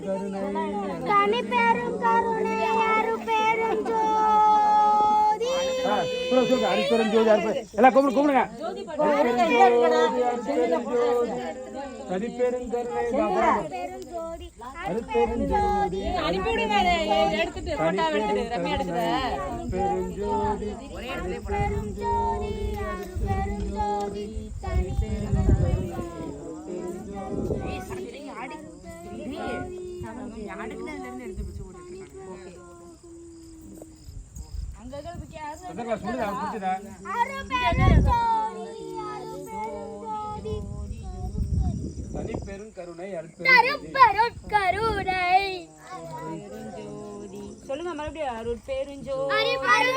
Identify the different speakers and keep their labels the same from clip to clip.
Speaker 1: தனி பெரும் கருணை அருட்பெரும் ஜோதி.
Speaker 2: அருட்பெரும் ஜோதி எல்லாம் கூப்பிடுங்க. தனிப்பெரும் கருணை அருட்பெரும் ஜோதி அருட்பெரும் ஜோதி
Speaker 1: அருட்பெரும் ஜோதி அருட்பெரும் ஜோதி தனிப்பெரும்
Speaker 2: கருணை
Speaker 3: சொல்லுங்க மறுபடியும் அருட்பெருஞ்சோதி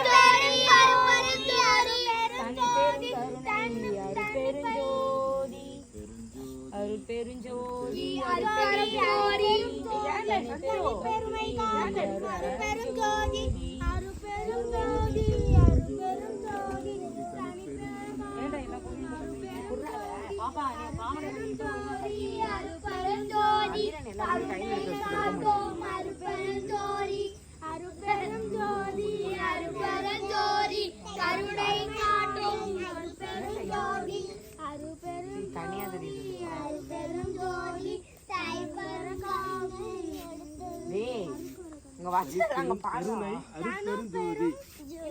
Speaker 3: அருட்பெருஞ்சோதி
Speaker 1: கருணை காட்டும் அருட்பெருஞ்சோதி அருட்பெருஞ்சோதி தைப்பெரும் காக்கும்
Speaker 3: உங்க வச்சு நாங்க பாடுறோம்.
Speaker 2: அருட்பெரும் ஜோதி